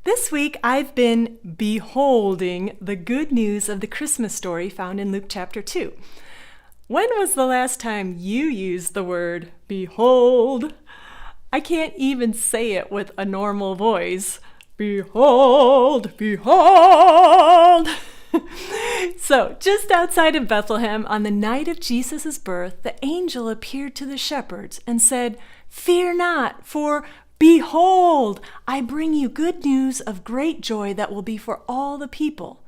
This week I've been beholding the good news of the Christmas story found in Luke chapter 2. When was the last time you used the word behold? I can't even say it with a normal voice. Behold, behold. So, just outside of Bethlehem, on the night of Jesus' birth, the angel appeared to the shepherds and said, "Fear not, for behold, I bring you good news of great joy that will be for all the people."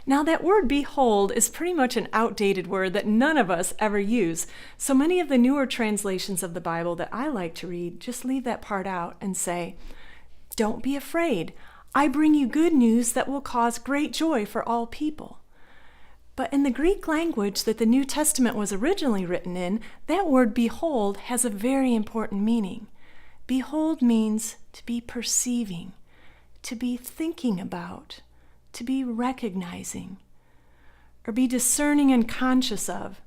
Now, that word behold is pretty much an outdated word that none of us ever use. So many of the newer translations of the Bible that I like to read just leave that part out and say, "Don't be afraid. I bring you good news that will cause great joy for all people." But in the Greek language that the New Testament was originally written in, that word behold has a very important meaning. Behold means to be perceiving, to be thinking about, to be recognizing, or be discerning and conscious of,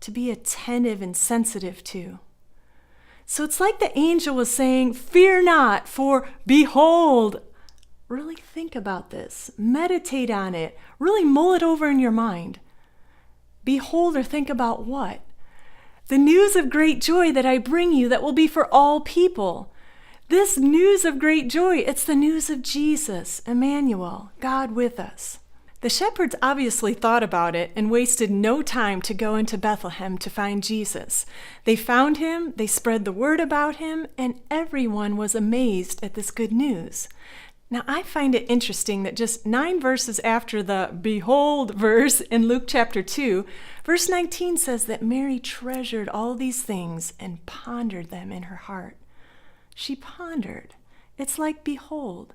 to be attentive and sensitive to. So it's like the angel was saying, "Fear not, for behold." Really think about this. Meditate on it. Really mull it over in your mind. Behold or think about what? The news of great joy that I bring you that will be for all people. This news of great joy, it's the news of Jesus, Emmanuel, God with us. The shepherds obviously thought about it and wasted no time to go into Bethlehem to find Jesus. They found him, they spread the word about him, and everyone was amazed at this good news. Now, I find it interesting that just 9 verses after the behold verse in Luke chapter 2, verse 19 says that Mary treasured all these things and pondered them in her heart. She pondered. It's like behold.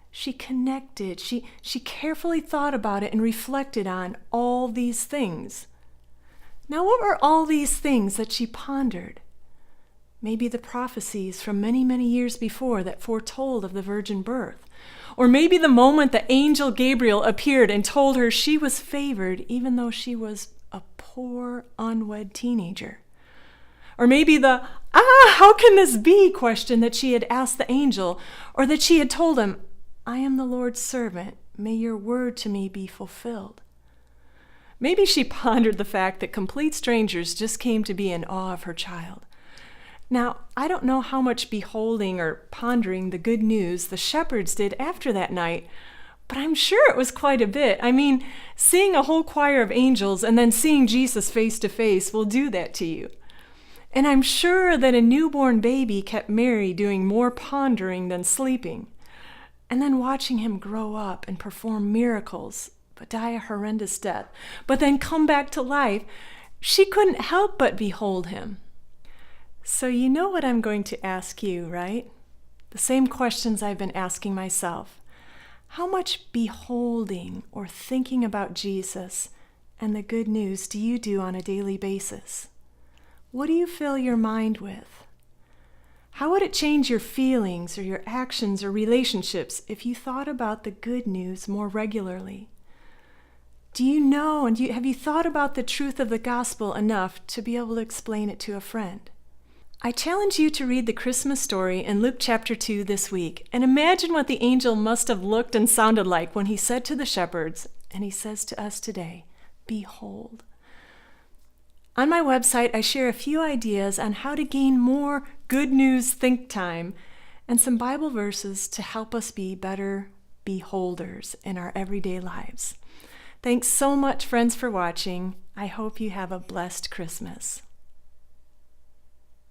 She connected. She carefully thought about it and reflected on all these things. Now, what were all these things that she pondered? Maybe the prophecies from many, many years before that foretold of the virgin birth. Or maybe the moment the angel Gabriel appeared and told her she was favored even though she was a poor, unwed teenager. Or maybe the, how can this be question that she had asked the angel, or that she had told him, "I am the Lord's servant, may your word to me be fulfilled." Maybe she pondered the fact that complete strangers just came to be in awe of her child. Now, I don't know how much beholding or pondering the good news the shepherds did after that night, but I'm sure it was quite a bit. I mean, seeing a whole choir of angels and then seeing Jesus face to face will do that to you. And I'm sure that a newborn baby kept Mary doing more pondering than sleeping. And then watching him grow up and perform miracles, but die a horrendous death, but then come back to life, she couldn't help but behold him. So you know what I'm going to ask you, right? The same questions I've been asking myself. How much beholding or thinking about Jesus and the good news do you do on a daily basis? What do you fill your mind with? How would it change your feelings or your actions or relationships if you thought about the good news more regularly? Do you know and have you thought about the truth of the gospel enough to be able to explain it to a friend? I challenge you to read the Christmas story in Luke chapter 2 this week and imagine what the angel must have looked and sounded like when he said to the shepherds, and he says to us today, "Behold." On my website, I share a few ideas on how to gain more good news think time and some Bible verses to help us be better beholders in our everyday lives. Thanks so much, friends, for watching. I hope you have a blessed Christmas.